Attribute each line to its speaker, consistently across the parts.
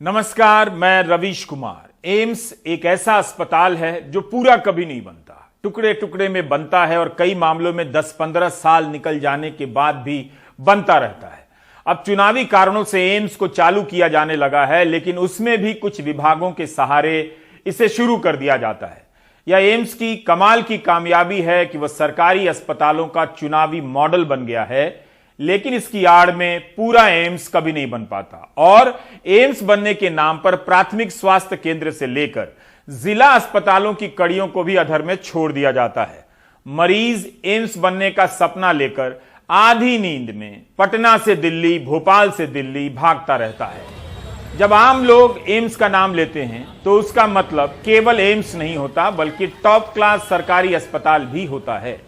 Speaker 1: नमस्कार, मैं रवीश कुमार। एम्स एक ऐसा अस्पताल है जो पूरा कभी नहीं बनता, टुकड़े टुकड़े में बनता है और कई मामलों में 10-15 साल निकल जाने के बाद भी बनता रहता है। अब चुनावी कारणों से एम्स को चालू किया जाने लगा है, लेकिन उसमें भी कुछ विभागों के सहारे इसे शुरू कर दिया जाता है। यह एम्स की कमाल की कामयाबी है कि वह सरकारी अस्पतालों का चुनावी मॉडल बन गया है, लेकिन इसकी आड़ में पूरा एम्स कभी नहीं बन पाता। और एम्स बनने के नाम पर प्राथमिक स्वास्थ्य केंद्र से लेकर जिला अस्पतालों की कड़ियों को भी अधर में छोड़ दिया जाता है। मरीज एम्स बनने का सपना लेकर आधी नींद में पटना से दिल्ली, भोपाल से दिल्ली भागता रहता है। जब आम लोग एम्स का नाम लेते हैं तो उसका मतलब केवल एम्स नहीं होता, बल्कि टॉप क्लास सरकारी अस्पताल भी होता है।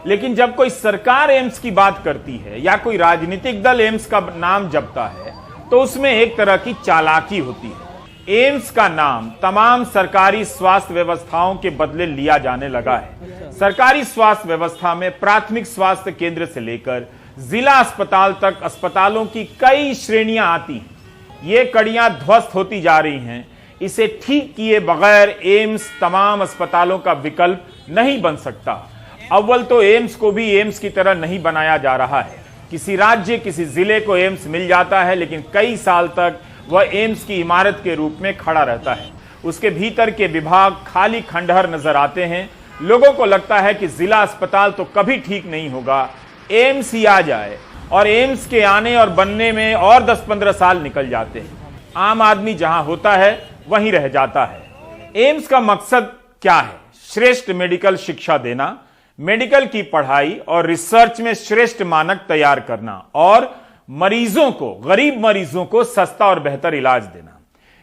Speaker 1: लेकिन जब कोई सरकार एम्स की बात करती है या कोई राजनीतिक दल एम्स का नाम जपता है तो उसमें एक तरह की चालाकी होती है। एम्स का नाम तमाम सरकारी स्वास्थ्य व्यवस्थाओं के बदले लिया जाने लगा है। सरकारी स्वास्थ्य व्यवस्था में प्राथमिक स्वास्थ्य केंद्र से लेकर जिला अस्पताल तक अस्पतालों की कई श्रेणियां आती हैं। ये कड़ियां ध्वस्त होती जा रही हैं। इसे ठीक किए बगैर एम्स तमाम अस्पतालों का विकल्प नहीं बन सकता। अव्वल तो एम्स को भी एम्स की तरह नहीं बनाया जा रहा है। किसी राज्य, किसी जिले को एम्स मिल जाता है, लेकिन कई साल तक वह एम्स की इमारत के रूप में खड़ा रहता है। उसके भीतर के विभाग खाली खंडहर नजर आते हैं। लोगों को लगता है कि जिला अस्पताल तो कभी ठीक नहीं होगा, एम्स ही आ जाए। और एम्स के आने और बनने में और 10-15 साल निकल जाते हैं। आम आदमी जहां होता है वहीं रह जाता है। एम्स का मकसद क्या है? श्रेष्ठ मेडिकल शिक्षा देना, मेडिकल की पढ़ाई और रिसर्च में श्रेष्ठ मानक तैयार करना और मरीजों को, गरीब मरीजों को सस्ता और बेहतर इलाज देना।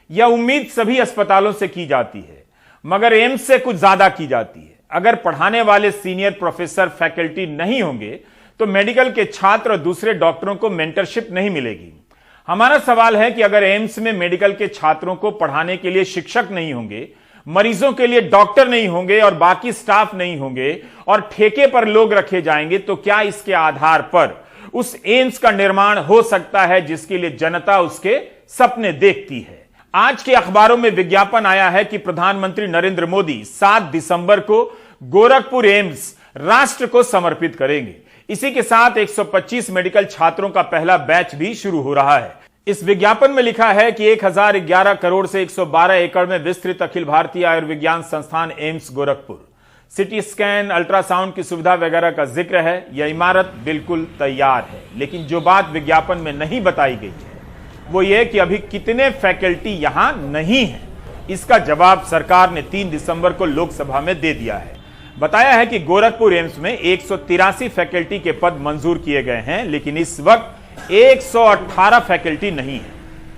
Speaker 1: यह उम्मीद सभी अस्पतालों से की जाती है, मगर एम्स से कुछ ज्यादा की जाती है। अगर पढ़ाने वाले सीनियर प्रोफेसर, फैकल्टी नहीं होंगे तो मेडिकल के छात्र और दूसरे डॉक्टरों को मेंटरशिप नहीं मिलेगी। हमारा सवाल है कि अगर एम्स में मेडिकल के छात्रों को पढ़ाने के लिए शिक्षक नहीं होंगे, मरीजों के लिए डॉक्टर नहीं होंगे और बाकी स्टाफ नहीं होंगे और ठेके पर लोग रखे जाएंगे, तो क्या इसके आधार पर उस एम्स का निर्माण हो सकता है जिसके लिए जनता उसके सपने देखती है? आज के अखबारों में विज्ञापन आया है कि प्रधानमंत्री नरेंद्र मोदी 7 दिसंबर को गोरखपुर एम्स राष्ट्र को समर्पित करेंगे। इसी के साथ 125 मेडिकल छात्रों का पहला बैच भी शुरू हो रहा है। इस विज्ञापन में लिखा है कि 1011 करोड़ से 112 एकड़ में विस्तृत अखिल भारतीय आयुर्विज्ञान संस्थान AIIMS Gorakhpur, CT scan, ultrasound की सुविधा वगैरह का जिक्र है। यह इमारत बिल्कुल तैयार है, लेकिन जो बात विज्ञापन में नहीं बताई गई है वो ये कि अभी कितने फैकल्टी यहां नहीं है। इसका जवाब सरकार ने 3 दिसंबर को लोकसभा में दे दिया है। बताया है कि गोरखपुर एम्स में 183 फैकल्टी के पद मंजूर किए गए हैं, लेकिन इस वक्त 118 फैकल्टी नहीं है।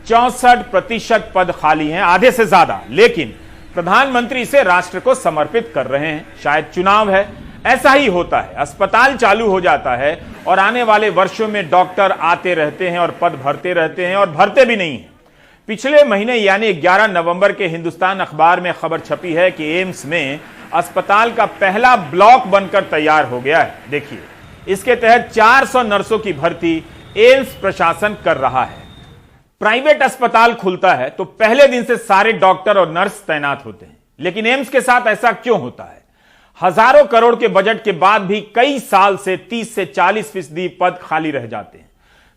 Speaker 1: 64% पद खाली हैं, आधे से ज्यादा। लेकिन प्रधानमंत्री इसे राष्ट्र को समर्पित कर रहे हैं। शायद चुनाव है, ऐसा ही होता है। अस्पताल चालू हो जाता है और आने वाले वर्षों में डॉक्टर आते रहते हैं और पद भरते रहते हैं और भरते भी नहीं है। पिछले महीने यानी 11 नवंबर के हिंदुस्तान अखबार में खबर छपी है कि एम्स में अस्पताल का पहला ब्लॉक बनकर तैयार हो गया है। देखिए, इसके तहत 400 नर्सों की भर्ती एम्स प्रशासन कर रहा है। प्राइवेट अस्पताल खुलता है तो पहले दिन से सारे डॉक्टर और नर्स तैनात होते हैं, लेकिन एम्स के साथ ऐसा क्यों होता है? हजारों करोड़ के बजट के बाद भी कई साल से 30 से 40% पद खाली रह जाते हैं।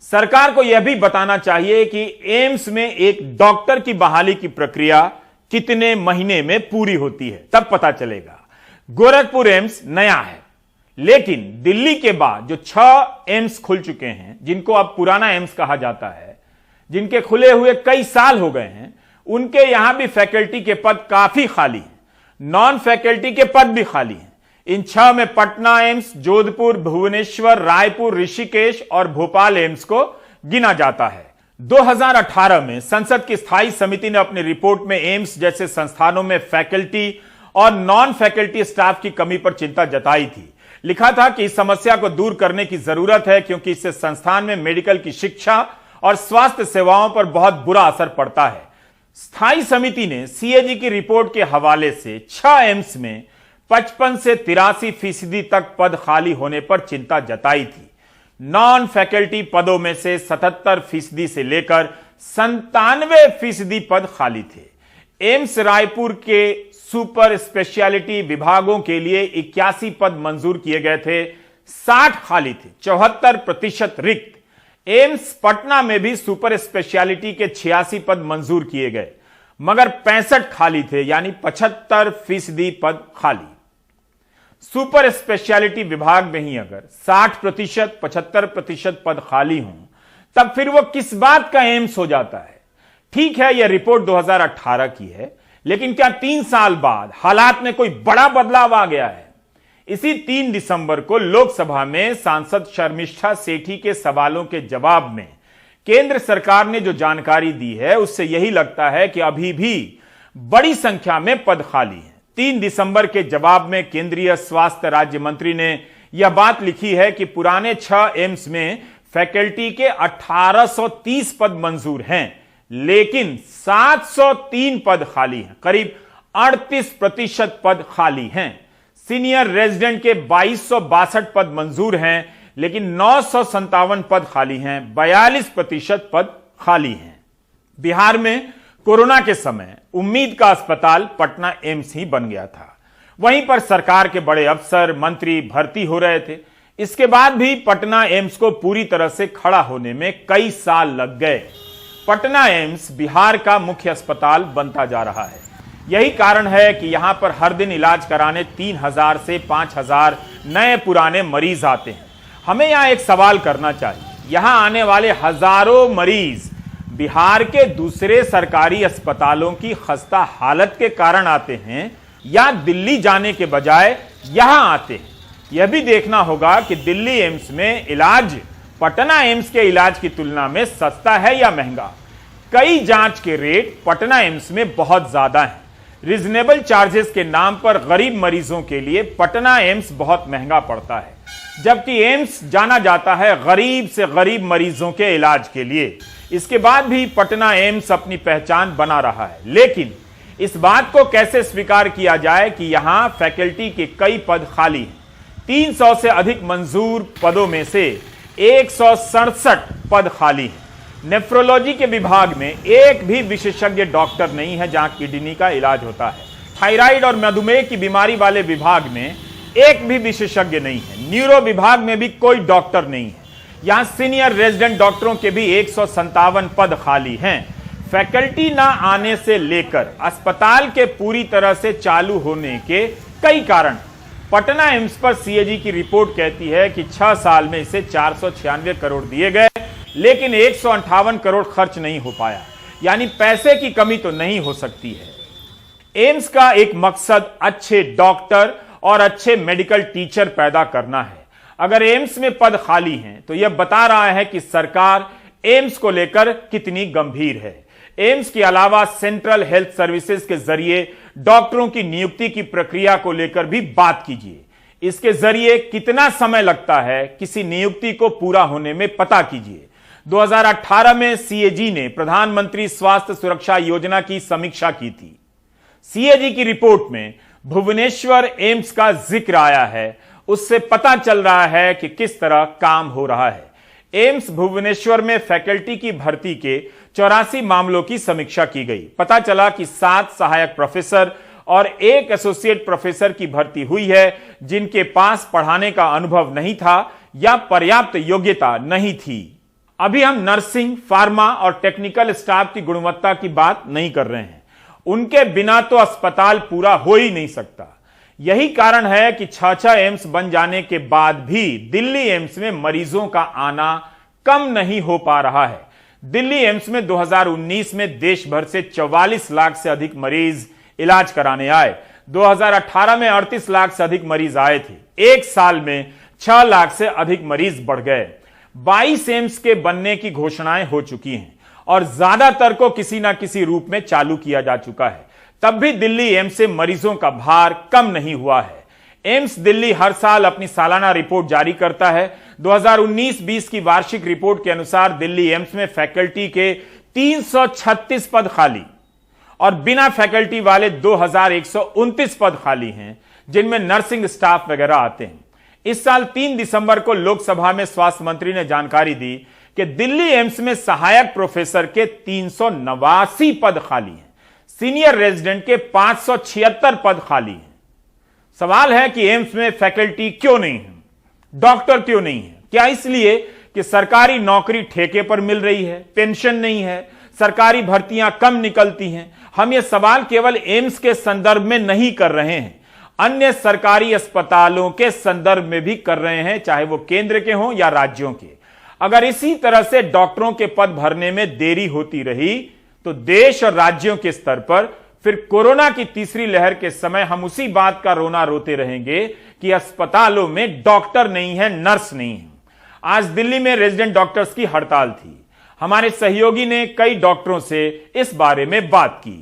Speaker 1: सरकार को यह भी बताना चाहिए कि एम्स में एक डॉक्टर की बहाली की प्रक्रिया कितने महीने में पूरी होती है, तब पता चलेगा। गोरखपुर एम्स नया है, लेकिन दिल्ली के बाद जो 6 एम्स खुल चुके हैं, जिनको अब पुराना एम्स कहा जाता है, जिनके खुले हुए कई साल हो गए हैं, उनके यहां भी फैकल्टी के पद काफी खाली हैं। नॉन फैकल्टी के पद भी खाली हैं। इन 6 में पटना एम्स, जोधपुर, भुवनेश्वर, रायपुर, ऋषिकेश और भोपाल एम्स को गिना जाता है। 2018 में संसद की स्थायी समिति ने अपनी रिपोर्ट में एम्स जैसे संस्थानों में फैकल्टी और नॉन फैकल्टी स्टाफ की कमी पर चिंता जताई थी। लिखा था कि इस समस्या को दूर करने की जरूरत है, क्योंकि इससे संस्थान में मेडिकल की शिक्षा और स्वास्थ्य सेवाओं पर बहुत बुरा असर पड़ता है। स्थायी समिति ने सीएजी की रिपोर्ट के हवाले से 6 एम्स में 55 से 83% तक पद खाली होने पर चिंता जताई थी। नॉन फैकल्टी पदों में से 77% से लेकर 97% पद खाली थे। एम्स रायपुर के सुपर स्पेशलिटी विभागों के लिए 81 पद मंजूर किए गए थे, 60 खाली थे, 74% रिक्त। एम्स पटना में भी सुपर स्पेशलिटी के 86 पद मंजूर किए गए, मगर 65 खाली थे, यानी 75% पद खाली। सुपर स्पेशलिटी विभाग में ही अगर 60%, 75% पद खाली हों, तब फिर वो किस बात का एम्स हो जाता है? ठीक है, यह रिपोर्ट 2018 की है, लेकिन क्या 3 साल बाद हालात में कोई बड़ा बदलाव आ गया है? इसी 3 दिसंबर को लोकसभा में सांसद शर्मिष्ठा सेठी के सवालों के जवाब में केंद्र सरकार ने जो जानकारी दी है, उससे यही लगता है कि अभी भी बड़ी संख्या में पद खाली हैं। 3 दिसंबर के जवाब में केंद्रीय स्वास्थ्य राज्य मंत्री ने यह बात लिखी है कि पुराने 6 एम्स में फैकल्टी के 1830 पद मंजूर हैं, लेकिन 703 पद खाली हैं, करीब 38% पद खाली हैं। सीनियर रेजिडेंट के 2262 पद मंजूर हैं, लेकिन 957 पद खाली हैं, 42% पद खाली हैं। बिहार में कोरोना के समय उम्मीद का अस्पताल पटना एम्स ही बन गया था। वहीं पर सरकार के बड़े अफसर, मंत्री भर्ती हो रहे थे। इसके बाद भी पटना एम्स को पूरी तरह से खड़ा होने में कई साल लग गए। पटना एम्स बिहार का मुख्य अस्पताल बनता जा रहा है। यही कारण है कि यहां पर हर दिन इलाज कराने 3000 से 5000 नए पुराने मरीज आते हैं। हमें यहां एक सवाल करना चाहिए, यहां आने वाले हजारों मरीज बिहार के दूसरे सरकारी अस्पतालों की खस्ता हालत के कारण आते हैं या दिल्ली जाने के बजाय यहां आते हैं? यह भी देखना होगा कि दिल्ली एम्स में इलाज पटना एम्स के इलाज की तुलना में सस्ता है या महंगा। कई जांच के रेट पटना एम्स में बहुत ज्यादा हैं। रीजनेबल चार्जेस के नाम पर गरीब मरीजों के लिए पटना एम्स बहुत महंगा पड़ता है, जबकि एम्स जाना जाता है गरीब से गरीब मरीजों के इलाज के लिए। इसके बाद भी पटना एम्स अपनी पहचान बना रहा है, लेकिन इस बात को कैसे स्वीकार किया जाए कि यहां फैकल्टी के कई पद खाली हैं। 300 से अधिक मंजूर पदों में से 167 पद खाली हैं। नेफ्रोलॉजी के विभाग में एक भी विशेषज्ञ डॉक्टर नहीं है जहां किडनी का इलाज होता है। थायराइड और मधुमेह की बीमारी वाले विभाग में एक भी विशेषज्ञ नहीं है। न्यूरो विभाग में भी कोई डॉक्टर नहीं है। यहां सीनियर रेजिडेंट डॉक्टरों के भी 157 पद खाली हैं। फैकल्टी ना आने से लेकर अस्पताल के पूरी तरह से चालू होने के कई कारण। पटना एम्स पर सीएजी की रिपोर्ट कहती है कि 6 साल में इसे 496 करोड़ दिए गए, लेकिन 158 करोड़ खर्च नहीं हो पाया, यानी पैसे की कमी तो नहीं हो सकती है। एम्स का एक मकसद अच्छे डॉक्टर और अच्छे मेडिकल टीचर पैदा करना है। अगर एम्स में पद खाली हैं तो यह बता रहा है कि सरकार एम्स को लेकर कितनी गंभीर है। एम्स के अलावा सेंट्रल हेल्थ सर्विसेज के जरिए डॉक्टरों की नियुक्ति की प्रक्रिया को लेकर भी बात कीजिए। इसके जरिए कितना समय लगता है किसी नियुक्ति को पूरा होने में, पता कीजिए। 2018 में सीएजी ने प्रधानमंत्री स्वास्थ्य सुरक्षा योजना की समीक्षा की थी। सीएजी की रिपोर्ट में भुवनेश्वर एम्स का जिक्र आया है। उससे पता चल रहा है कि किस तरह काम हो रहा है। एम्स भुवनेश्वर में फैकल्टी की भर्ती के 84 मामलों की समीक्षा की गई। पता चला कि 7 सहायक प्रोफेसर और 1 एसोसिएट प्रोफेसर की भर्ती हुई है, जिनके पास पढ़ाने का अनुभव नहीं था या पर्याप्त योग्यता नहीं थी। अभी हम नर्सिंग, फार्मा और टेक्निकल स्टाफ की गुणवत्ता की बात नहीं कर रहे हैं। उनके बिना तो अस्पताल पूरा हो ही नहीं सकता। यही कारण है कि 6 एम्स बन जाने के बाद भी दिल्ली एम्स में मरीजों का आना कम नहीं हो पा रहा है। दिल्ली एम्स में 2019 में देश भर से 44 लाख से अधिक मरीज इलाज कराने आए। 2018 में 38 लाख से अधिक मरीज आए थे। एक साल में 6 लाख से अधिक मरीज बढ़ गए। 22 एम्स के बनने की घोषणाएं हो चुकी हैं और ज्यादातर को किसी ना किसी रूप में चालू किया जा चुका है। तब भी दिल्ली एम्स से मरीजों का भार कम नहीं हुआ है। एम्स दिल्ली हर साल अपनी सालाना रिपोर्ट जारी करता है। 2019-20 की वार्षिक रिपोर्ट के अनुसार दिल्ली एम्स में फैकल्टी के 336 पद खाली और बिना फैकल्टी वाले 2129 पद खाली हैं, जिनमें नर्सिंग स्टाफ वगैरह आते हैं। इस साल 3 दिसंबर को लोकसभा में स्वास्थ्य मंत्री ने जानकारी दी कि दिल्ली एम्स में सहायक प्रोफेसर के 389 पद खाली हैं, सीनियर रेजिडेंट के 576 पद खाली हैं। सवाल है कि एम्स में फैकल्टी क्यों नहीं है, डॉक्टर क्यों नहीं है? क्या इसलिए कि सरकारी नौकरी ठेके पर मिल रही है, पेंशन नहीं है, सरकारी भर्तियां कम निकलती हैं? हम ये सवाल केवल एम्स के संदर्भ में नहीं कर रहे हैं, अन्य सरकारी अस्पतालों के संदर्भ में भी कर रहे हैं, चाहे वो केंद्र के हों या राज्यों के। अगर इसी तरह से डॉक्टरों के पद भरने में देरी होती रही तो देश और राज्यों के स्तर पर फिर कोरोना की तीसरी लहर के समय हम उसी बात का रोना रोते रहेंगे कि अस्पतालों में डॉक्टर नहीं है, नर्स नहीं है। आज दिल्ली में रेजिडेंट डॉक्टर्स की हड़ताल थी। हमारे सहयोगी ने कई डॉक्टरों से इस बारे में बात की।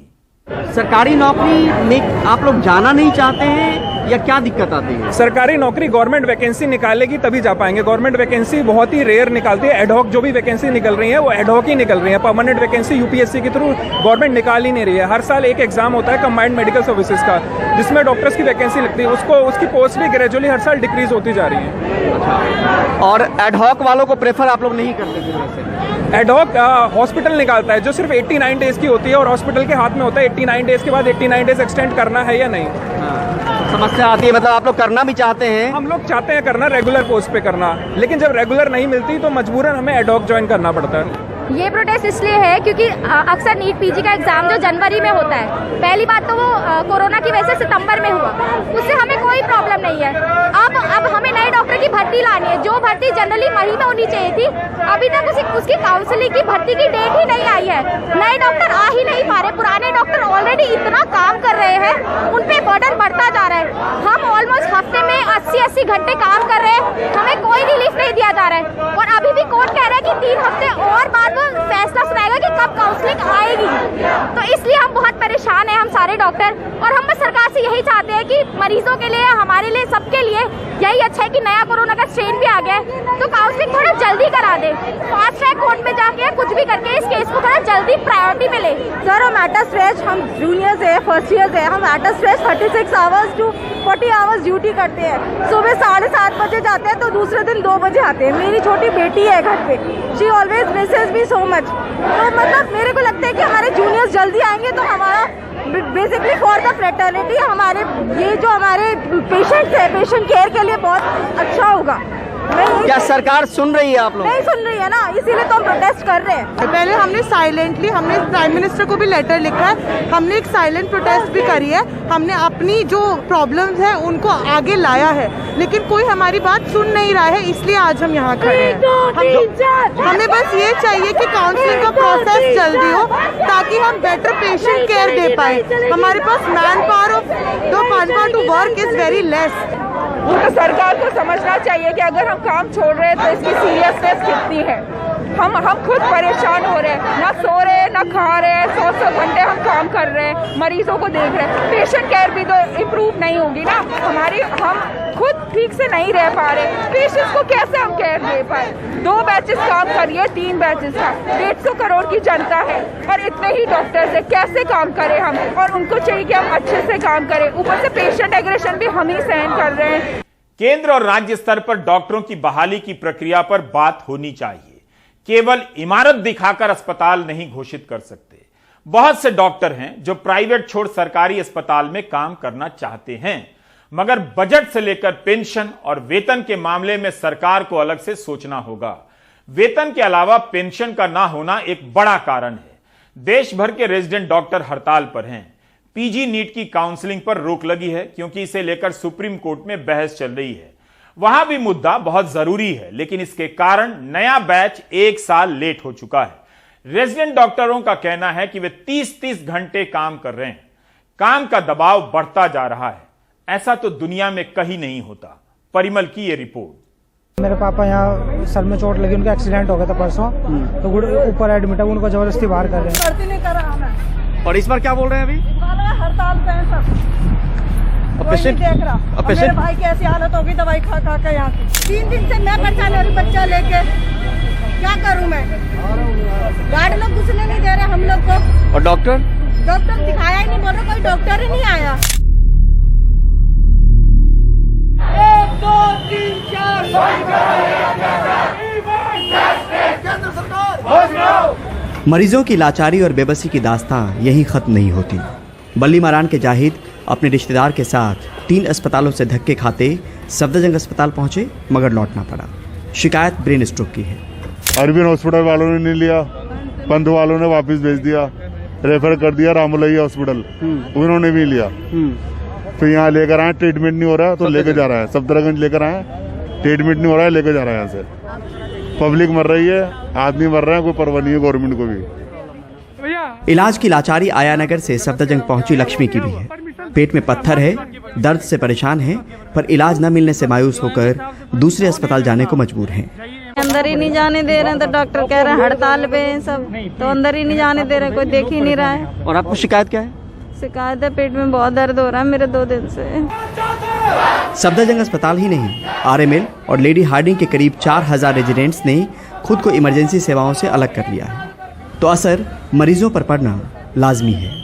Speaker 2: सरकारी नौकरी में आप लोग जाना नहीं चाहते हैं या क्या दिक्कत आती है?
Speaker 3: सरकारी नौकरी गवर्नमेंट वैकेंसी निकालेगी तभी जा पाएंगे। गवर्नमेंट वैकेंसी बहुत ही रेयर निकालती है। एडहॉक जो भी वैकेंसी निकल रही है वो एडहॉक ही निकल रही है। परमानेंट वैकेंसी यूपीएससी के थ्रू गवर्नमेंट निकाल ही नहीं रही है। हर साल एक एग्जाम होता है कंबाइंड मेडिकल सर्विसेज का, जिसमें डॉक्टर्स की वैकेंसी लगती है, उसकी पोस्ट भी ग्रेजुअली हर साल डिक्रीज होती जा रही है।
Speaker 2: अच्छा, और एडहॉक वालों को प्रेफर आप लोग नहीं करते थे? वैसे
Speaker 3: एडहॉक हॉस्पिटल निकालता है जो सिर्फ 89 डेज की होती है और हॉस्पिटल के हाथ में होता है 89 डेज के बाद 89 डेज एक्सटेंड करना है या नहीं।
Speaker 2: समस्या आती है, मतलब आप लोग करना भी चाहते हैं?
Speaker 3: हम लोग चाहते हैं करना, रेगुलर पोस्ट पे करना, लेकिन जब रेगुलर नहीं मिलती तो मजबूरन हमें एडहॉक ज्वाइन करना पड़ता है।
Speaker 4: ये प्रोटेस्ट इसलिए है क्योंकि अक्सर नीट पीजी का एग्जाम जो जनवरी में होता है, पहली बात तो वो कोरोना की वजह से सितंबर में हुआ, उससे हमें कोई प्रॉब्लम नहीं है। अब हमें नए डॉक्टर की भर्ती लानी है, जो भर्ती जनरली मई में होनी चाहिए थी, अभी तक उसकी काउंसलिंग की भर्ती की डेट ही नहीं आई है। नए डॉक्टर आ ही नहीं पा रहे, पुराने डॉक्टर ऑलरेडी इतना काम कर रहे हैं, उन पे बर्डन बढ़ता जा रहा है। हम ऑलमोस्ट हफ्ते में 80 घंटे काम कर रहे हैं, हमें कोई रिलीफ नहीं दिया जा रहा है। और अभी भी कोर्ट कह रहा है कि 3 हफ्ते और बाद फैसला सुनाएगा कि कब काउंसलिंग आएगी। तो इसलिए हम बहुत परेशान हैं, हम सारे डॉक्टर, और हम सरकार से यही चाहते हैं कि मरीजों के लिए, हमारे लिए, सबके लिए यही अच्छा है कि नया कोरोना का स्ट्रेन भी आ गया है तो काउंसलिंग थोड़ा जल्दी करा दे, फास्ट ट्रैक कोर्ट में जाके कुछ भी करके इस केस को थोड़ा जल्दी प्रायोरिटी में ले।
Speaker 5: सर हम एट अ स्ट्रेच, हम जूनियर्स है, फर्स्ट ईयर्स है, हम at a stretch 36 hours to 40 hours duty करते हैं। सुबह 7:30 बजे जाते हैं तो दूसरे दिन 2 बजे आते हैं। मेरी छोटी बेटी है घर पे, she always misses me so much. तो मतलब मेरे को लगता है कि हमारे जूनियर्स जल्दी आएंगे तो हमारा बेसिकली फॉर द फ्रेटर्निटी, हमारे ये जो हमारे पेशेंट्स है, पेशेंट केयर के लिए बहुत अच्छा होगा।
Speaker 2: क्या सरकार सुन रही है आप लोग?
Speaker 5: नहीं सुन रही है ना, इसीलिए तो हम प्रोटेस्ट कर रहे हैं।
Speaker 6: पहले हमने साइलेंटली, हमने प्राइम मिनिस्टर को भी लेटर लिखा है, हमने एक साइलेंट प्रोटेस्ट भी करी है, हमने अपनी जो प्रॉब्लम्स है उनको आगे लाया है, लेकिन कोई हमारी बात सुन नहीं रहा है, इसलिए आज हम यहाँ खड़े हैं। हमें बस ये चाहिए कि काउंसलिंग का प्रोसेस जल्दी हो ताकि हम बेटर पेशेंट केयर दे पाए। हमारे पास man power to work is very less.
Speaker 7: वो तो सरकार को समझना चाहिए कि अगर हम काम छोड़ रहे हैं तो इसकी सीरियसनेस कितनी है। हम खुद परेशान हो रहे हैं, ना सो रहे हैं, ना खा रहे हैं, 100 घंटे हम काम कर रहे हैं, मरीजों को देख रहे हैं। पेशेंट केयर भी तो इम्प्रूव नहीं होगी ना हमारी, हम खुद ठीक से नहीं रह पा रहे, पेशेंट्स को कैसे हम केयर दे पाए। 2 बैचेस काम करिए, 3 बैचेस का 150 करोड़ की जनता है और इतने ही डॉक्टर्स है, कैसे काम करें हम? और उनको चाहिए कि हम अच्छे से काम करें, ऊपर से पेशेंट एग्रेशन भी हम ही सहन कर रहे हैं।
Speaker 1: केंद्र और राज्य स्तर पर डॉक्टरों की बहाली की प्रक्रिया पर बात होनी चाहिए। केवल इमारत दिखाकर अस्पताल नहीं घोषित कर सकते। बहुत से डॉक्टर हैं जो प्राइवेट छोड़ सरकारी अस्पताल में काम करना चाहते हैं, मगर बजट से लेकर पेंशन और वेतन के मामले में सरकार को अलग से सोचना होगा। वेतन के अलावा पेंशन का ना होना एक बड़ा कारण है। देश भर के रेजिडेंट डॉक्टर हड़ताल पर हैं। पीजी नीट की काउंसलिंग पर रोक लगी है क्योंकि इसे लेकर सुप्रीम कोर्ट में बहस चल रही है। वहां भी मुद्दा बहुत जरूरी है, लेकिन इसके कारण नया बैच 1 साल लेट हो चुका है। रेजिडेंट डॉक्टरों का कहना है कि वे 30-30 घंटे काम कर रहे हैं। काम का दबाव बढ़ता जा रहा है। ऐसा तो दुनिया में कहीं नहीं होता। परिमल की ये रिपोर्ट।
Speaker 8: मेरे पापा यहाँ सर में चोट लगी, उनका एक्सीडेंट हो गया था परसों, तो ऊपर एडमिट है, उनको जबरदस्ती बाहर कर रहे हैं।
Speaker 5: नहीं करा हमें।
Speaker 2: और इस बार क्या बोल रहे हैं अभी?
Speaker 5: हड़ताल पे हैं सब, कोई नहीं देख रहा। मेरे भाई की ऐसी हालत होगी दवाई खा खा के यहाँ की। 3 दिन से मैं परेशान हो रही, बच्चा लेके क्या करूँ मैं? गार्ड लोग घुसने नहीं दे रहे हम लोग को।
Speaker 2: और डॉक्टर
Speaker 5: दिखाया ही नहीं, बोल रहे कोई डॉक्टर ही नहीं आया।
Speaker 7: 1 2 3 4
Speaker 2: मरीजों की लाचारी और बेबसी की दास्तां यहीं खत्म नहीं होती। बल्ली मारान के जाहिद अपने रिश्तेदार के साथ 3 अस्पतालों से धक्के खाते सफदरजंग अस्पताल पहुंचे, मगर लौटना पड़ा। शिकायत ब्रेन स्ट्रोक की है।
Speaker 9: अरविंद हॉस्पिटल वालों ने नहीं लिया, पंत वालों ने वापस भेज दिया, रेफर कर दिया रामोलैया हॉस्पिटल, उन्होंने भी लिया। फिर यहाँ लेकर आए, ट्रीटमेंट नहीं हो रहा तो लेकर जा रहा है। सफदरगंज लेकर आए, ट्रीटमेंट नहीं हो रहा है, लेकर जा रहा है। यहाँ से पब्लिक मर रही है, आदमी मर रहा है, कोई परवाह नहीं है गवर्नमेंट को भी।
Speaker 2: इलाज की लाचारी आयानगर से सफदरजंग पहुंची लक्ष्मी की भी है। पेट में पत्थर है, दर्द से परेशान है, पर इलाज न मिलने से मायूस होकर दूसरे अस्पताल जाने को मजबूर हैं।
Speaker 5: अंदर ही नहीं जाने दे रहे हैं, तो डॉक्टर कह रहे हैं हड़ताल पे हैं सब, तो अंदर ही नहीं जाने दे रहे, कोई देख ही नहीं रहा है।
Speaker 2: और आपको शिकायत क्या है?
Speaker 5: शिकायत है, पेट में बहुत दर्द हो रहा है मेरे 2 दिन से।
Speaker 2: सफदरजंग अस्पताल ही नहीं, RML और लेडी हार्डिंग के करीब 4000 रेजिडेंट्स ने खुद को इमरजेंसी सेवाओं से अलग कर लिया है, तो असर मरीजों पर पड़ना लाजमी है।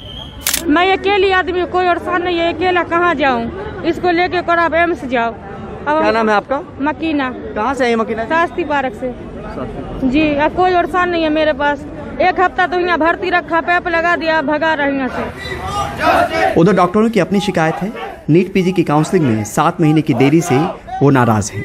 Speaker 10: मैं अकेली आदमी, कोई और साथ नहीं है, अकेला कहाँ जाऊँ? इसको लेके कर आप एम्स जाओ। अब
Speaker 2: क्या नाम है आपका?
Speaker 10: मकीना।
Speaker 2: कहाँ से है मकीना?
Speaker 10: शास्त्री पार्क से जी। अब कोई और साथ नहीं है मेरे पास। 1 हफ्ता तो यहाँ भर्ती रखा, पैप लगा दिया, भगा रही यहाँ से।
Speaker 2: उधर डॉक्टरों की अपनी शिकायत है। नीट PG की काउंसलिंग में 7 महीने की देरी से वो नाराज हैं।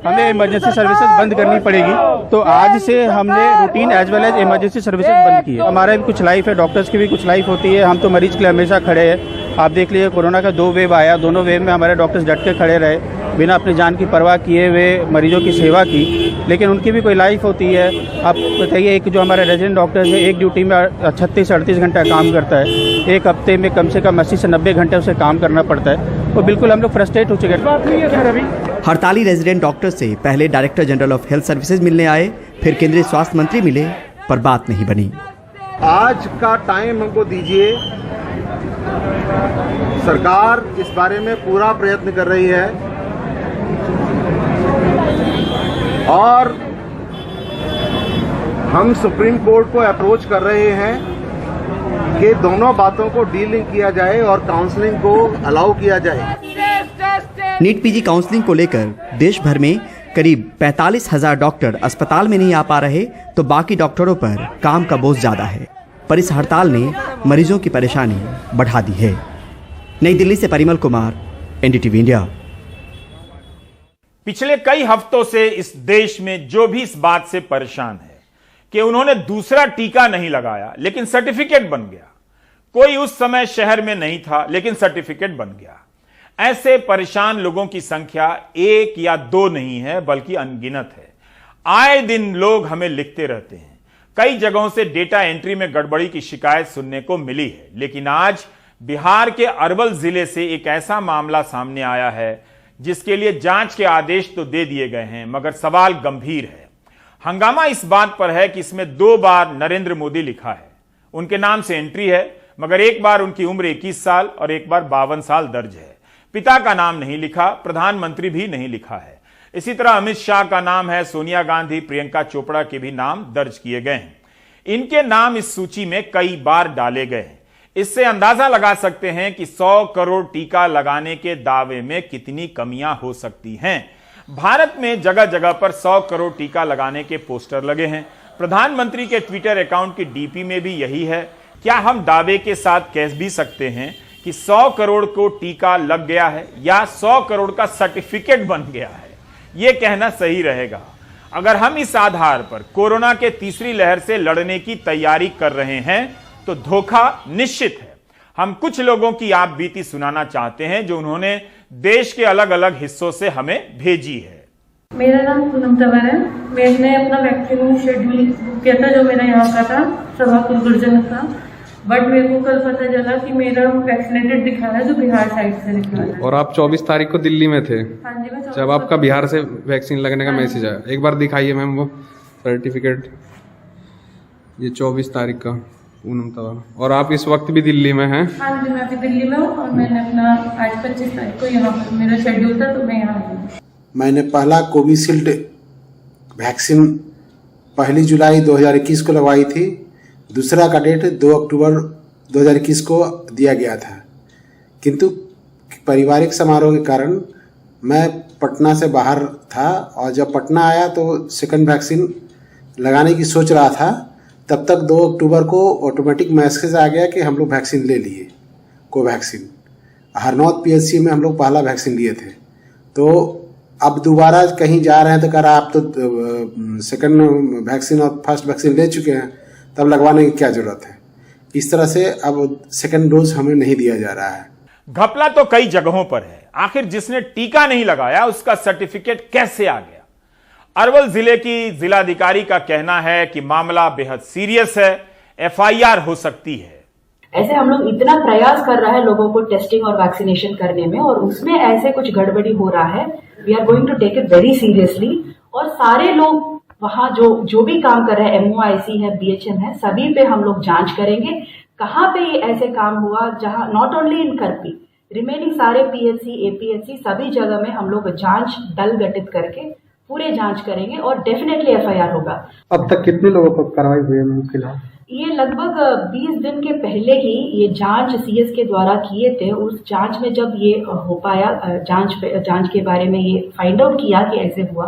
Speaker 11: हमें इमरजेंसी सर्विसेज बंद करनी पड़ेगी, तो आज से हमने routine as well as emergency services बंद की है। हमारा भी कुछ लाइफ है, डॉक्टर्स की भी कुछ लाइफ होती है। हम तो मरीज के लिए हमेशा खड़े हैं। आप देख लीजिए, कोरोना का 2 वेव आया, दोनों वेव में हमारे डॉक्टर्स डट के खड़े रहे, बिना अपनी जान की परवाह किए हुए मरीजों की सेवा की। लेकिन उनकी भी कोई लाइफ होती है। आप बताइए, एक जो हमारे रेजिडेंट डॉक्टर्स है, एक ड्यूटी में 36 से 38 घंटा काम करता है, एक हफ्ते में कम से कम 80 से 90 घंटे उसे काम करना पड़ता है। तो बिल्कुल हम लोग फ्रस्ट्रेट हो चुके हैं।
Speaker 2: हड़ताली रेजिडेंट डॉक्टर से पहले director general of health services मिलने आए, फिर केंद्रीय स्वास्थ्य मंत्री मिले, पर बात नहीं बनी।
Speaker 12: आज का टाइम हमको दीजिए। सरकार इस बारे में पूरा प्रयत्न कर रही है और हम सुप्रीम कोर्ट को अप्रोच कर रहे हैं कि दोनों बातों को डीलिंग किया जाए और काउंसलिंग को अलाउ किया जाए।
Speaker 2: नीट PG काउंसलिंग को लेकर देश भर में करीब 45,000 डॉक्टर अस्पताल में नहीं आ पा रहे, तो बाकी डॉक्टरों पर काम का बोझ ज्यादा है। पर इस हड़ताल ने मरीजों की परेशानी बढ़ा दी है। नई दिल्ली से परिमल कुमार, NDTV इंडिया।
Speaker 1: पिछले कई हफ्तों से इस देश में जो भी इस बात से परेशान है कि उन्होंने दूसरा टीका नहीं लगाया लेकिन सर्टिफिकेट बन गया, कोई उस समय शहर में नहीं था लेकिन सर्टिफिकेट बन गया, ऐसे परेशान लोगों की संख्या 1 या 2 नहीं है बल्कि अनगिनत है। आए दिन लोग हमें लिखते रहते हैं। कई जगहों से डेटा एंट्री में गड़बड़ी की शिकायत सुनने को मिली है, लेकिन आज बिहार के अरवल जिले से एक ऐसा मामला सामने आया है जिसके लिए जांच के आदेश तो दे दिए गए हैं, मगर सवाल गंभीर है। हंगामा इस बात पर है कि इसमें 2 बार नरेंद्र मोदी लिखा है, उनके नाम से एंट्री है, मगर एक बार उनकी उम्र 21 साल और एक बार 52 साल दर्ज है। पिता का नाम नहीं लिखा, प्रधानमंत्री भी नहीं लिखा है। इसी तरह अमित शाह का नाम है, सोनिया गांधी, प्रियंका चोपड़ा के भी नाम दर्ज किए गए हैं। इनके नाम इस सूची में कई बार डाले गए हैं। इससे अंदाजा लगा सकते हैं कि 100 करोड़ टीका लगाने के दावे में कितनी कमियां हो सकती हैं। भारत में जगह जगह पर 100 करोड़ टीका लगाने के पोस्टर लगे हैं। प्रधानमंत्री के ट्विटर अकाउंट की DP में भी यही है। क्या हम दावे के साथ कह भी सकते हैं कि 100 करोड़ को टीका लग गया है या 100 करोड़ का सर्टिफिकेट बन गया है? यह कहना सही रहेगा। अगर हम इस आधार पर कोरोना के तीसरी लहर से लड़ने की तैयारी कर रहे हैं तो धोखा निश्चित है। हम कुछ लोगों की आप बीती सुनाना चाहते हैं जो उन्होंने देश के अलग अलग हिस्सों से हमें भेजी है।
Speaker 10: मेरा नाम पूनम तंवर है। मैंने अपना वैक्सीन शेड्यूल बुक किया था जो मेरा यहाँ का था, सभापुर गुर्जर का, बट मेरे को कल पता चला कि मेरा वैक्सीनेटेड दिखा है जो बिहार साइड से निकला है।
Speaker 13: और आप 24 तारीख को दिल्ली में थे?
Speaker 10: हाँ जी, मैं
Speaker 13: जब आपका बिहार से वैक्सीन लगने का मैसेज आया, एक बार दिखाइए मैम वो सर्टिफिकेट। ये 24 तारीख का पूनम तंवर। और आप इस वक्त भी दिल्ली में हैं?
Speaker 10: हाँ जी, मैं अभी दिल्ली में हूँ और मैंने अपना आज 25 तारीख को यहाँ पर मेरा शेड्यूल था तो मैं यहाँ आई।
Speaker 12: मैंने पहला कोविशील्ड वैक्सीन 1 जुलाई 2021 को लगवाई थी। दूसरा का डेट 2 अक्टूबर 2021 को दिया गया था, किंतु पारिवारिक समारोह के कारण मैं पटना से बाहर था और जब पटना आया तो सेकंड वैक्सीन लगाने की सोच रहा था, तब तक 2 अक्टूबर को ऑटोमेटिक मैसेज आ गया कि हम लोग वैक्सीन ले लिए, कोवैक्सीन। हरनौत पीएचसी में हम लोग पहला वैक्सीन लिए थे, तो अब दोबारा कहीं जा रहे हैं तो कह रहा आप तो सेकंड वैक्सीन और फर्स्ट वैक्सीन ले चुके हैं, तब लगवाने की क्या जरूरत है। इस तरह से अब सेकंड डोज हमें नहीं दिया जा रहा है।
Speaker 1: घपला तो कई जगहों पर है। आखिर जिसने टीका नहीं लगाया उसका सर्टिफिकेट कैसे आ गया? अरवल जिले की जिलाधिकारी का कहना है कि मामला बेहद सीरियस है, एफआईआर हो सकती है।
Speaker 14: ऐसे हम लोग इतना प्रयास कर रहा है लोगों को टेस्टिंग और वैक्सीनेशन करने में, और उसमें ऐसे कुछ गड़बड़ी हो रहा है। We are going to take it very seriously, और सारे लोग वहाँ जो भी काम कर रहे हैं, MOIC है, BHM है, सभी पे हम लोग जांच करेंगे कहाँ पे ये ऐसे काम हुआ, जहाँ not only in Karpi, remaining सारे PSC, APSC सभी जगह में हम लोग जांच दल गठित करके पूरे जांच करेंगे और डेफिनेटली FIR होगा।
Speaker 15: अब तक कितने लोगों पर कार्रवाई हुई है फिलहाल?
Speaker 14: ये लगभग 20 दिन के पहले ही ये जांच CS के द्वारा किए थे। उस जांच में जब ये हो पाया, जांच के बारे में ये फाइंड आउट किया कि ऐसे हुआ,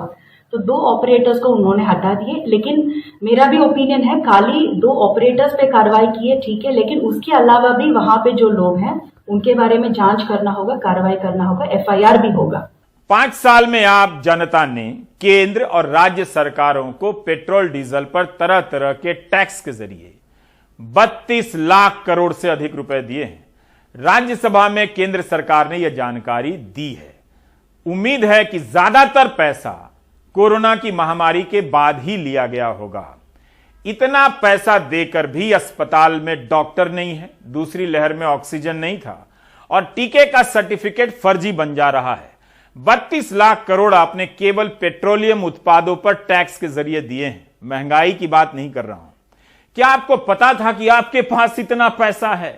Speaker 14: तो 2 ऑपरेटर्स को उन्होंने हटा दिए। लेकिन मेरा भी ओपिनियन है, खाली 2 ऑपरेटर्स पे कार्रवाई की है, ठीक है, लेकिन उसके अलावा भी वहां पे जो लोग हैं उनके बारे में जांच करना होगा, कार्रवाई करना होगा, FIR भी होगा।
Speaker 1: 5 साल में आप जनता ने केंद्र और राज्य सरकारों को पेट्रोल डीजल पर तरह तरह के टैक्स के जरिए 32 लाख करोड़ से अधिक रुपए दिए हैं। राज्यसभा में केंद्र सरकार ने यह जानकारी दी है। उम्मीद है कि ज्यादातर पैसा कोरोना की महामारी के बाद ही लिया गया होगा। इतना पैसा देकर भी अस्पताल में डॉक्टर नहीं है, दूसरी लहर में ऑक्सीजन नहीं था और टीके का सर्टिफिकेट फर्जी बन जा रहा है। 32 लाख करोड़ आपने केवल पेट्रोलियम उत्पादों पर टैक्स के जरिए दिए हैं। महंगाई की बात नहीं कर रहा हूं। क्या आपको पता था कि आपके पास इतना पैसा है?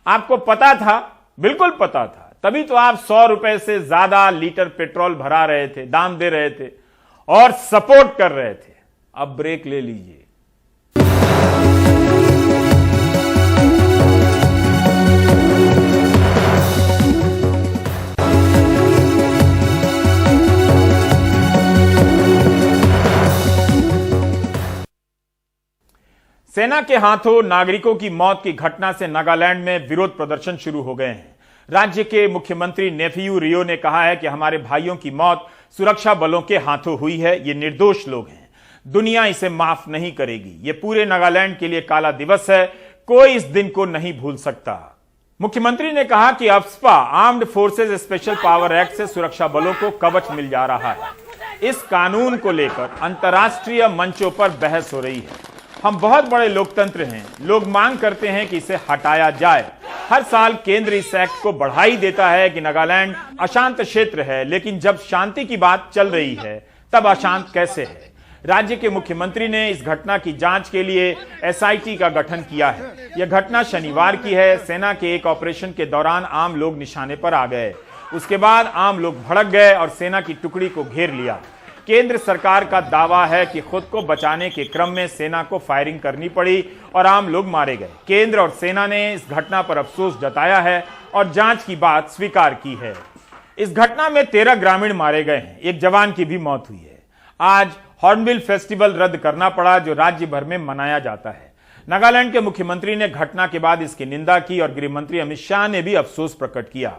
Speaker 1: आपको पता था? बिल्कुल पता था, तभी तो आप 100 रुपए से ज्यादा लीटर पेट्रोल भरा रहे थे, दाम दे रहे थे और सपोर्ट कर रहे थे। अब ब्रेक ले लीजिए। सेना के हाथों नागरिकों की मौत की घटना से नागालैंड में विरोध प्रदर्शन शुरू हो गए हैं। राज्य के मुख्यमंत्री नेफियू रियो ने कहा है कि हमारे भाइयों की मौत सुरक्षा बलों के हाथों हुई है, ये निर्दोष लोग हैं, दुनिया इसे माफ नहीं करेगी। ये पूरे नागालैंड के लिए काला दिवस है, कोई इस दिन को नहीं भूल सकता। मुख्यमंत्री ने कहा कि AFSPA armed forces special power act से सुरक्षा बलों को कवच मिल जा रहा है। इस कानून को लेकर अंतर्राष्ट्रीय मंचों पर बहस हो रही है। हम बहुत बड़े लोकतंत्र हैं, लोग मांग करते हैं कि इसे हटाया जाए। हर साल केंद्र इस एक्ट को बढ़ाई देता है कि नागालैंड अशांत क्षेत्र है, लेकिन जब शांति की बात चल रही है तब अशांत कैसे है? राज्य के मुख्यमंत्री ने इस घटना की जांच के लिए SIT का गठन किया है। यह घटना शनिवार की है। सेना के एक ऑपरेशन के दौरान आम लोग निशाने पर आ गए। उसके बाद आम लोग भड़क गए और सेना की टुकड़ी को घेर लिया। केंद्र सरकार का दावा है कि खुद को बचाने के क्रम में सेना को फायरिंग करनी पड़ी और आम लोग मारे गए। केंद्र और सेना ने इस घटना पर अफसोस जताया है और जांच की बात स्वीकार की है। इस घटना में 13 ग्रामीण मारे गए हैं, एक जवान की भी मौत हुई है। आज हॉर्नबिल फेस्टिवल रद्द करना पड़ा, जो राज्य भर में मनाया जाता है। नागालैंड के मुख्यमंत्री ने घटना के बाद इसकी निंदा की और गृह मंत्री अमित शाह ने भी अफसोस प्रकट किया।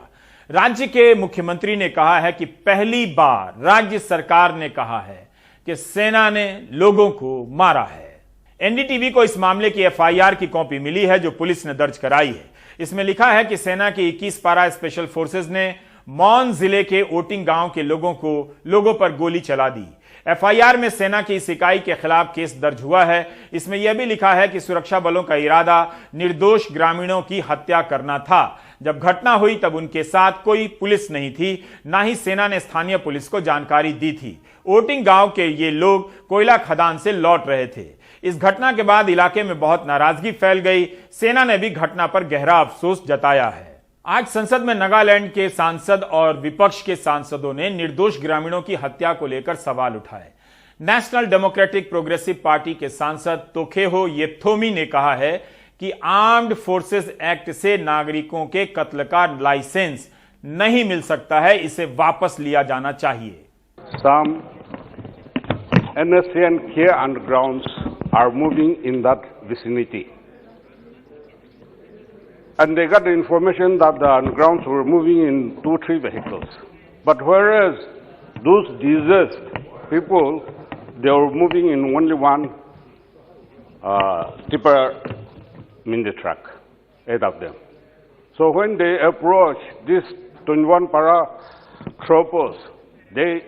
Speaker 1: राज्य के मुख्यमंत्री ने कहा है कि पहली बार राज्य सरकार ने कहा है कि सेना ने लोगों को मारा है। NDTV को इस मामले की FIR की कॉपी मिली है जो पुलिस ने दर्ज कराई है। इसमें लिखा है कि सेना की 21 पारा स्पेशल फोर्सेज ने मौन जिले के ओटिंग गांव के लोगों पर गोली चला दी। FIR में सेना की इस इकाई के खिलाफ केस दर्ज हुआ है। इसमें यह भी लिखा है कि सुरक्षा बलों का इरादा निर्दोष ग्रामीणों की हत्या करना था। जब घटना हुई तब उनके साथ कोई पुलिस नहीं थी, ना ही सेना ने स्थानीय पुलिस को जानकारी दी थी। ओटिंग गांव के ये लोग कोयला खदान से लौट रहे थे। इस घटना के बाद इलाके में बहुत नाराजगी फैल गई। सेना ने भी घटना पर गहरा अफसोस जताया है। आज संसद में नागालैंड के सांसद और विपक्ष के सांसदों ने निर्दोष ग्रामीणों की हत्या को लेकर सवाल उठाए। नेशनल डेमोक्रेटिक प्रोग्रेसिव पार्टी के सांसद तोखेहो येप्थोमी ने कहा है कि आर्म्ड फोर्सेस एक्ट से नागरिकों के कत्ल का लाइसेंस नहीं मिल सकता है, इसे वापस लिया जाना चाहिए।
Speaker 16: Some NSA and K undergrounds are moving in that vicinity. And they got the information that the undergrounds were moving in 2-3 vehicles. But whereas those diseased people, they were moving in only one tipper mini truck, 8 of them. So when they approached these 21 para troopers, they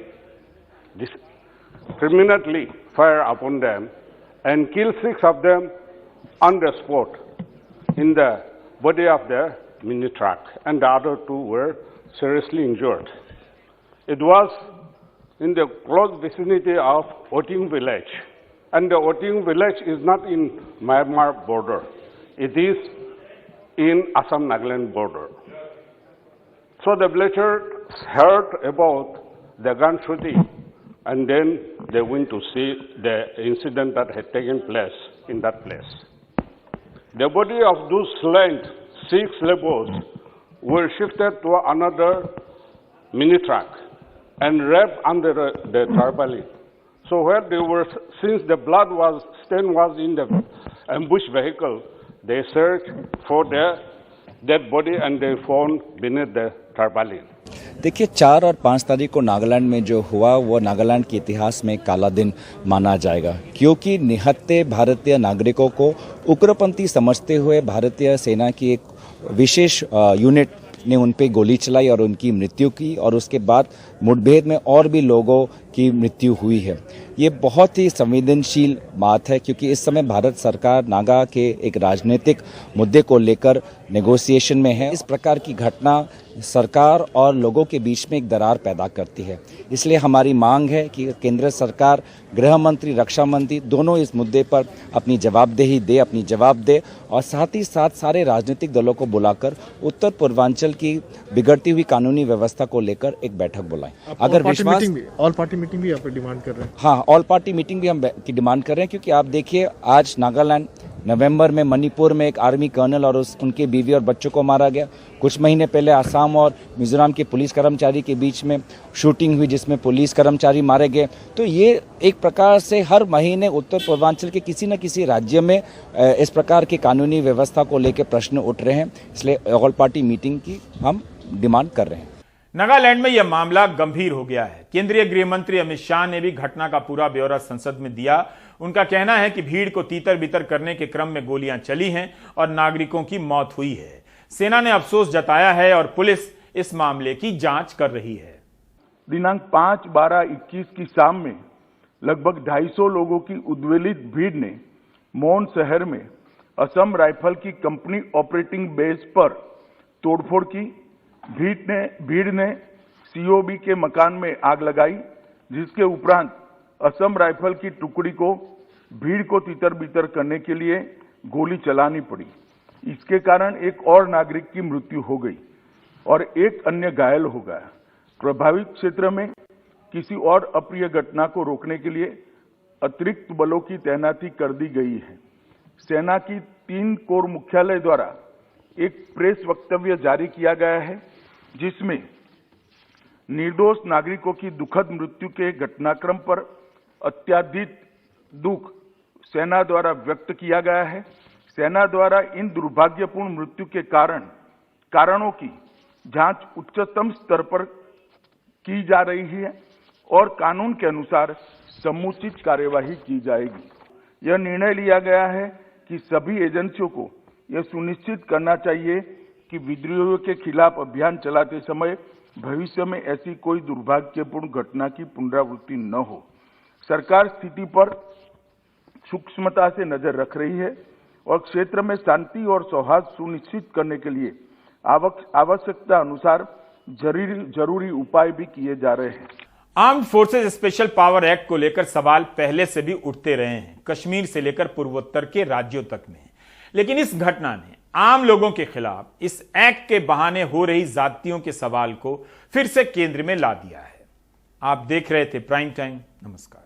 Speaker 16: discriminately fire upon them and kill 6 of them on the spot in the body of the mini truck, and the other 2 were seriously injured. It was in the close vicinity of Oting village, and the Oting village is not in Myanmar border. It is in Assam-Nagaland border. So the villagers heard about the gun shooting, and then they went to see the incident that had taken place in that place. The body of those slain 6 laborers were shifted to another mini truck and wrapped under the tarpaulin. So where they were, since the blood stain was in the ambushed vehicle, they searched for their dead body and they found beneath the tarpaulin.
Speaker 17: देखिए 4 और 5 तारीख को नागालैंड में जो हुआ वो नागालैंड के इतिहास में काला दिन माना जाएगा, क्योंकि निहत्थे भारतीय नागरिकों को उग्रपंथी समझते हुए भारतीय सेना की एक विशेष यूनिट ने उन पे गोली चलाई और उनकी मृत्यु की, और उसके बाद मुठभेड़ में और भी लोगों की मृत्यु हुई है। ये बहुत ही संवेदनशील बात है, क्योंकि इस समय भारत सरकार नागा के एक राजनीतिक मुद्दे को लेकर नेगोशिएशन में है। इस प्रकार की घटना सरकार और लोगों के बीच में एक दरार पैदा करती है। इसलिए हमारी मांग है कि केंद्र सरकार, गृह मंत्री, रक्षा मंत्री दोनों इस मुद्दे पर अपनी जवाबदेही दे, अपनी जवाब दे, और साथ ही साथ सारे राजनीतिक दलों को बुलाकर उत्तर पूर्वांचल की बिगड़ती हुई कानूनी व्यवस्था को लेकर एक बैठक बुलाएं। अगर विश्वास
Speaker 18: ऑल पार्टी मीटिंग भी आप डिमांड कर रहे हैं?
Speaker 17: हाँ, ऑल पार्टी मीटिंग भी हम की डिमांड कर रहे हैं, क्योंकि आप देखिए आज नागालैंड, नवंबर में मणिपुर में एक आर्मी कर्नल और उनके बीवी और बच्चों को मारा गया। कुछ महीने पहले आसाम और मिजोरम के पुलिस कर्मचारी के बीच में शूटिंग हुई जिसमें पुलिस कर्मचारी मारे गए। तो ये एक प्रकार से हर महीने उत्तर पूर्वांचल के किसी न किसी राज्य में इस प्रकार की कानूनी व्यवस्था को लेकर प्रश्न उठ रहे हैं। इसलिए ऑल पार्टी मीटिंग की हम डिमांड कर रहे हैं।
Speaker 1: नागालैंड में यह मामला गंभीर हो गया है। केंद्रीय गृह मंत्री अमित शाह ने भी घटना का पूरा ब्यौरा संसद में दिया। उनका कहना है कि भीड़ को तीतर बितर करने के क्रम में गोलियां चली हैं और नागरिकों की मौत हुई है। सेना ने अफसोस जताया है और पुलिस इस मामले की जांच कर रही है।
Speaker 19: दिनांक 5/12/21 की शाम में लगभग 250 लोगों की उद्वेलित भीड़ ने मोन शहर में असम राइफल की कंपनी ऑपरेटिंग बेस पर तोड़फोड़ की। भीड़ ने सीओबी के मकान में आग लगाई, जिसके उपरांत असम राइफल की टुकड़ी को भीड़ को तितर बितर करने के लिए गोली चलानी पड़ी। इसके कारण एक और नागरिक की मृत्यु हो गई और एक अन्य घायल हो गया। प्रभावित क्षेत्र में किसी और अप्रिय घटना को रोकने के लिए अतिरिक्त बलों की तैनाती कर दी गई है। सेना की 3 कोर मुख्यालय द्वारा एक प्रेस वक्तव्य जारी किया गया है, जिसमें निर्दोष नागरिकों की दुखद मृत्यु के घटनाक्रम पर अत्यधिक दुख सेना द्वारा व्यक्त किया गया है। सेना द्वारा इन दुर्भाग्यपूर्ण मृत्यु के कारणों की जांच उच्चतम स्तर पर की जा रही है और कानून के अनुसार समुचित कार्यवाही की जाएगी। यह निर्णय लिया गया है कि सभी एजेंसियों को यह सुनिश्चित करना चाहिए कि विद्रोहियों के खिलाफ अभियान चलाते समय भविष्य में ऐसी कोई दुर्भाग्यपूर्ण घटना की पुनरावृत्ति न हो। सरकार स्थिति पर सूक्ष्मता से नजर रख रही है और क्षेत्र में शांति और सौहार्द सुनिश्चित करने के लिए आवश्यकता अनुसार जरूरी उपाय भी किए जा रहे हैं।
Speaker 1: Armed forces special power act को लेकर सवाल पहले से भी उठते रहे हैं, कश्मीर से लेकर पूर्वोत्तर के राज्यों तक में। लेकिन इस घटना ने आम लोगों के खिलाफ इस एक्ट के बहाने हो रही जातियों के सवाल को फिर से केंद्र में ला दिया है। आप देख रहे थे प्राइम टाइम। नमस्कार।